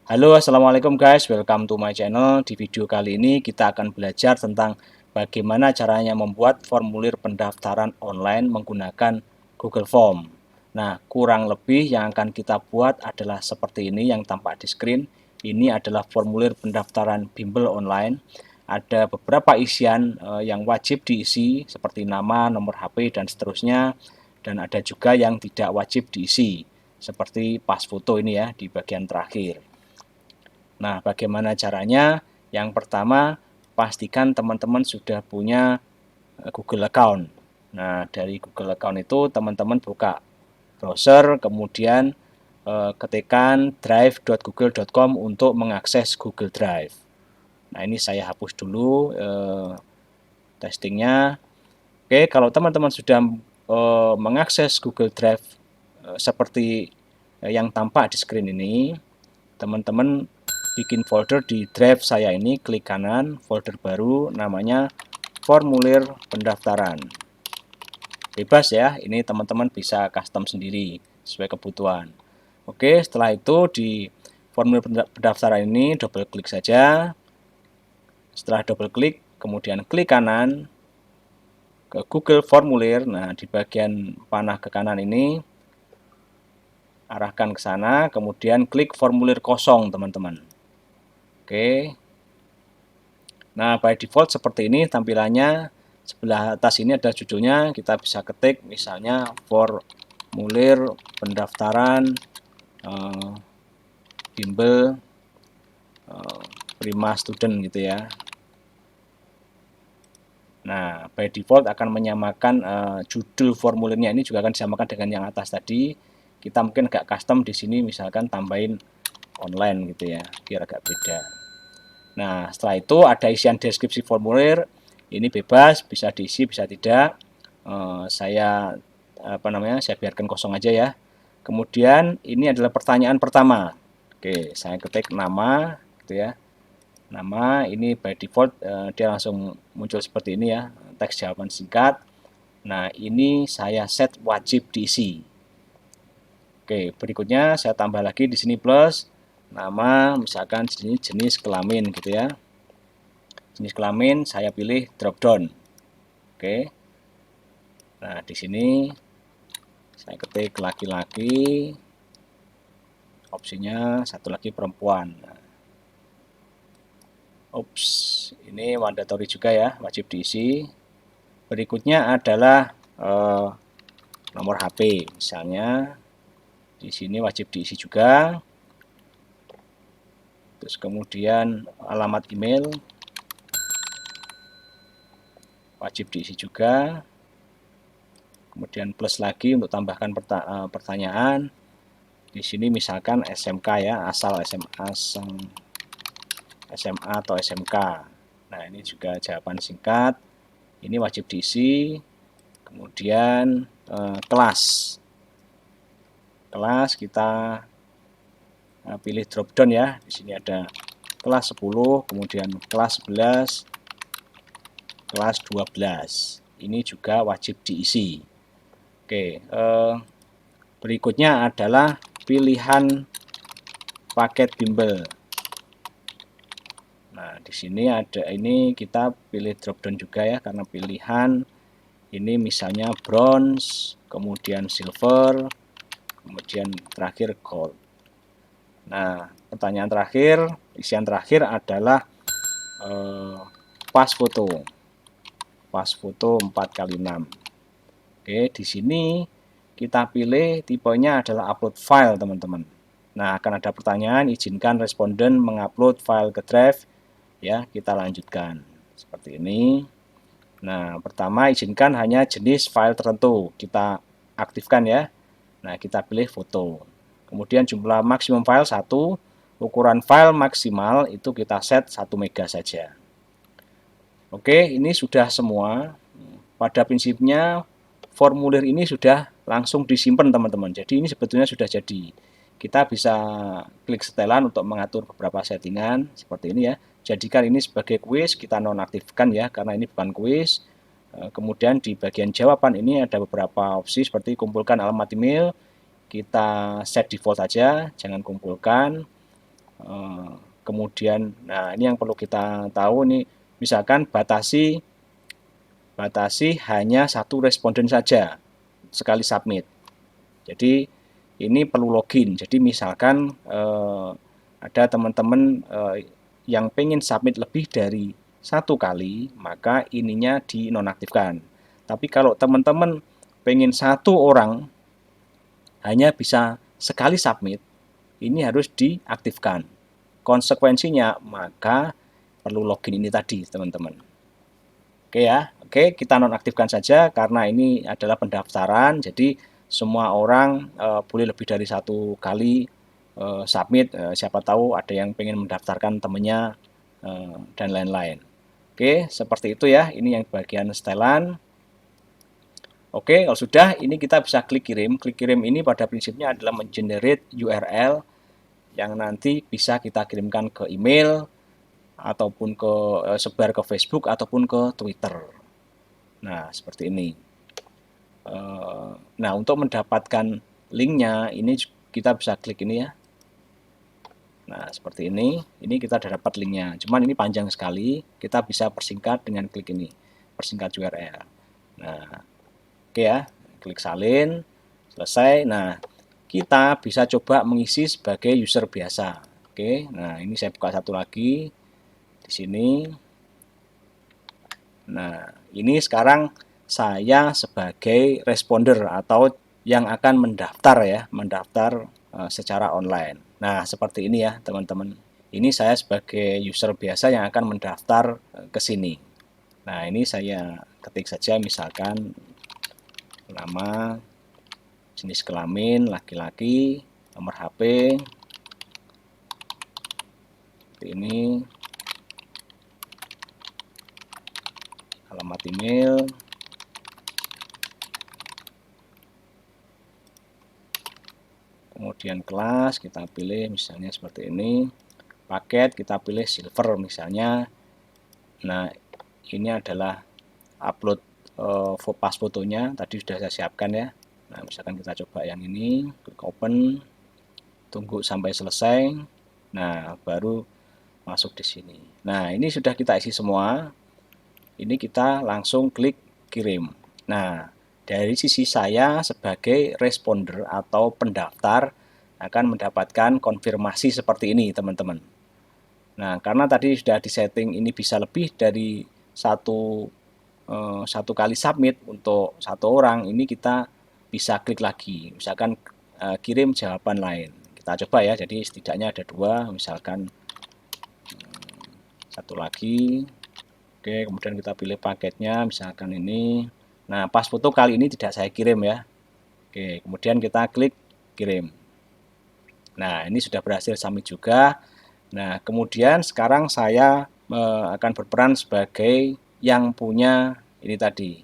Halo, assalamualaikum guys, welcome to my channel. Di video kali ini kita akan belajar tentang bagaimana caranya membuat formulir pendaftaran online menggunakan Google Form. Nah, kurang lebih yang akan kita buat adalah seperti ini yang tampak di screen. Ini adalah formulir pendaftaran bimbel online. Ada beberapa isian yang wajib diisi seperti nama, nomor HP, dan seterusnya. Dan ada juga yang tidak wajib diisi seperti pas foto ini ya di bagian terakhir. Nah, bagaimana caranya? Yang pertama, pastikan teman-teman sudah punya Google account. Nah, dari Google account itu teman-teman buka browser, kemudian ketikkan drive.google.com untuk mengakses Google Drive. Nah, ini saya hapus dulu testingnya. Oke, kalau teman-teman sudah mengakses Google Drive seperti yang tampak di screen ini, teman-teman bikin folder di drive saya ini, klik kanan, folder baru namanya formulir pendaftaran. Bebas ya, ini teman-teman bisa custom sendiri sesuai kebutuhan. Oke, setelah itu di formulir pendaftaran ini double klik saja. Setelah double klik, kemudian klik kanan ke Google Formulir. Nah, di bagian panah ke kanan ini arahkan ke sana, kemudian klik formulir kosong, teman-teman. Oke. Nah, by default seperti ini tampilannya. Sebelah atas ini ada judulnya, kita bisa ketik misalnya formulir pendaftaran bimbel Prima Student gitu ya. Nah, by default akan menyamakan judul formulirnya ini juga akan disamakan dengan yang atas tadi. Kita mungkin agak custom di sini, misalkan tambahin online gitu ya, biar agak beda. Nah, setelah itu ada isian deskripsi formulir. Ini bebas, bisa diisi, bisa tidak. Saya saya biarkan kosong aja ya. Kemudian ini adalah pertanyaan pertama. Oke, saya ketik nama, gitu ya. Nama ini by default dia langsung muncul seperti ini ya, teks jawaban singkat. Nah, ini saya set wajib diisi. Oke, berikutnya saya tambah lagi di sini plus nama, misalkan di sini jenis kelamin gitu ya. Jenis kelamin saya pilih drop down. Oke. Nah, di sini saya ketik laki-laki. Opsinya satu lagi perempuan. Nah, ups, ini mandatory juga ya, wajib diisi. Berikutnya adalah nomor HP. Misalnya di sini wajib diisi juga. Terus kemudian alamat email wajib diisi juga. Kemudian plus lagi untuk tambahkan pertanyaan. Di sini misalkan SMK ya, asal SMA atau SMK. Nah, ini juga jawaban singkat. Ini wajib diisi. Kemudian kelas. Kelas kita pilih drop down ya. Di sini ada kelas 10, kemudian kelas 11, kelas 12. Ini juga wajib diisi. Oke, berikutnya adalah pilihan paket bimbel. Nah, di sini ada ini kita pilih drop down juga ya, karena pilihan ini misalnya bronze, kemudian silver, kemudian terakhir gold. Nah, pertanyaan terakhir, isian terakhir adalah pas foto. Pas foto 4x6. Oke, di sini kita pilih tipenya adalah upload file, teman-teman. Nah, akan ada pertanyaan, izinkan responden mengupload file ke drive. Ya, kita lanjutkan. Seperti ini. Nah, pertama izinkan hanya jenis file tertentu. Kita aktifkan ya. Nah, kita pilih foto. Kemudian jumlah maksimum file 1. Ukuran file maksimal itu kita set 1 MB saja. Oke, ini sudah semua. Pada prinsipnya formulir ini sudah langsung disimpan, teman-teman. Jadi ini sebetulnya sudah jadi. Kita bisa klik setelan untuk mengatur beberapa settingan seperti ini ya. Jadikan ini sebagai kuis, kita nonaktifkan ya, karena ini bukan kuis. Kemudian di bagian jawaban ini ada beberapa opsi seperti kumpulkan alamat email. Kita set default saja, jangan kumpulkan. Kemudian, nah ini yang perlu kita tahu nih, misalkan batasi hanya satu responden saja sekali submit. Jadi ini perlu login. Jadi misalkan ada teman-teman yang pengen submit lebih dari satu kali, maka ininya dinonaktifkan. Tapi kalau teman-teman pengen satu orang hanya bisa sekali submit, ini harus diaktifkan. Konsekuensinya maka perlu login ini tadi, teman-teman. Oke ya, oke kita nonaktifkan saja karena ini adalah pendaftaran, jadi semua orang boleh lebih dari satu kali submit, siapa tahu ada yang pengen mendaftarkan temennya dan lain-lain. Oke, seperti itu ya, ini yang bagian setelan. Oke, kalau sudah, ini kita bisa klik kirim. Klik kirim ini pada prinsipnya adalah mengenerate URL yang nanti bisa kita kirimkan ke email, ataupun ke sebar ke Facebook, ataupun ke Twitter. Nah, seperti ini. Nah, untuk mendapatkan linknya, ini kita bisa klik ini ya. Nah, seperti ini. Ini kita sudah dapat linknya. Cuman ini panjang sekali. Kita bisa persingkat dengan klik ini. Persingkat URL. Nah, oke ya. Klik salin. Selesai. Nah, kita bisa coba mengisi sebagai user biasa. Oke. Nah, ini saya buka satu lagi. Di sini. Nah, ini sekarang saya sebagai responder atau yang akan mendaftar ya, mendaftar secara online. Nah, seperti ini ya, teman-teman. Ini saya sebagai user biasa yang akan mendaftar ke sini. Nah, ini saya ketik saja misalkan nama, jenis kelamin, laki-laki, nomor HP, seperti ini, alamat email, kemudian kelas kita pilih misalnya seperti ini, paket kita pilih silver misalnya. Nah, ini adalah upload pas fotonya tadi sudah saya siapkan ya. Nah, misalkan kita coba yang ini, klik open, tunggu sampai selesai. Nah, baru masuk di sini. Nah, ini sudah kita isi semua. Ini kita langsung klik kirim. Nah, dari sisi saya sebagai responder atau pendaftar akan mendapatkan konfirmasi seperti ini, teman-teman. Nah, karena tadi sudah disetting ini bisa lebih dari satu kali submit untuk satu orang, ini kita bisa klik lagi. Misalkan kirim jawaban lain. Kita coba ya, jadi setidaknya ada dua, misalkan satu lagi. Oke, kemudian kita pilih paketnya, misalkan ini. Nah, pas foto kali ini tidak saya kirim ya. Oke, kemudian kita klik kirim. Nah, ini sudah berhasil submit juga. Nah, kemudian sekarang saya akan berperan sebagai yang punya ini tadi,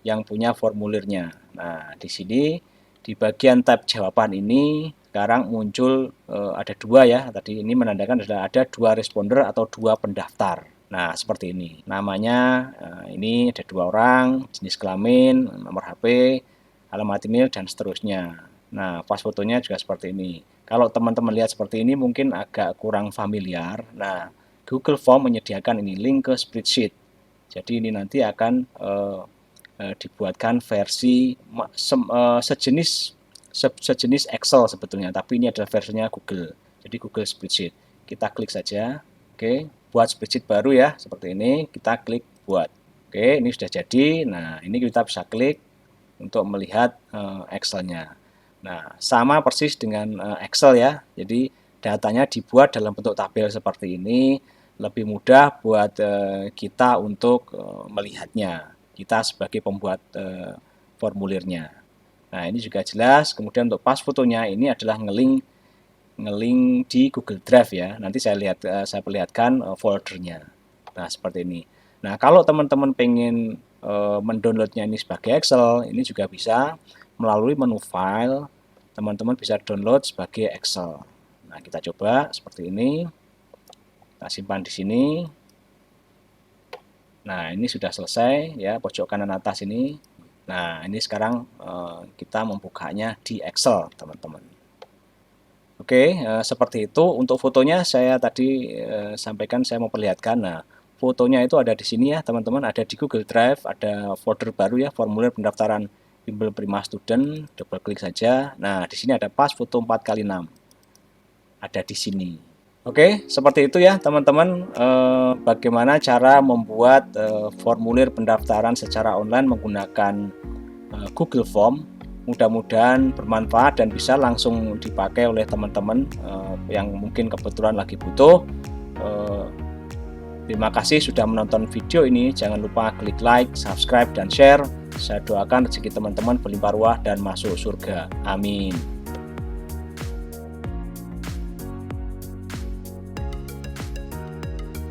yang punya formulirnya. Nah, di sini di bagian tab jawaban ini sekarang muncul ada dua ya. Tadi ini menandakan ada dua responder atau dua pendaftar. Nah, seperti ini. Namanya ini ada dua orang, jenis kelamin, nomor HP, alamat email, dan seterusnya. Nah, pas fotonya juga seperti ini. Kalau teman-teman lihat seperti ini mungkin agak kurang familiar. Nah, Google Form menyediakan ini link ke spreadsheet. Jadi ini nanti akan dibuatkan versi sejenis Excel sebetulnya, tapi ini adalah versinya Google. Jadi Google Spreadsheet. Kita klik saja. Oke, buat spreadsheet baru ya, seperti ini. Kita klik buat. Oke, ini sudah jadi. Nah, ini kita bisa klik untuk melihat Excel-nya. Nah, sama persis dengan Excel ya. Jadi datanya dibuat dalam bentuk tabel seperti ini, lebih mudah buat kita untuk melihatnya. Kita sebagai pembuat formulirnya. Nah, ini juga jelas. Kemudian untuk pas fotonya ini adalah ngelink di Google Drive ya. Nanti saya perlihatkan foldernya. Nah, seperti ini. Nah, kalau teman-teman pengen mendownloadnya ini sebagai Excel, ini juga bisa melalui menu file. Teman-teman bisa download sebagai Excel. Nah, kita coba seperti ini. Kita simpan di sini. Nah, ini sudah selesai ya, pojok kanan atas ini. Nah, ini sekarang kita membukanya di Excel, teman-teman. Oke, seperti itu. Untuk fotonya saya tadi sampaikan saya mau perlihatkan. Nah, fotonya itu ada di sini ya teman-teman, ada di Google Drive, ada folder baru ya, formulir pendaftaran bimbel Prima Student, double klik saja. Nah, di sini ada pas foto 4x6. Ada di sini. Oke, seperti itu ya teman-teman, bagaimana cara membuat formulir pendaftaran secara online menggunakan Google Form. Mudah-mudahan bermanfaat dan bisa langsung dipakai oleh teman-teman yang mungkin kebetulan lagi butuh. Terima kasih sudah menonton video ini. Jangan lupa klik like, subscribe, dan share. Saya doakan rezeki teman-teman berlimpah ruah dan masuk surga. Amin.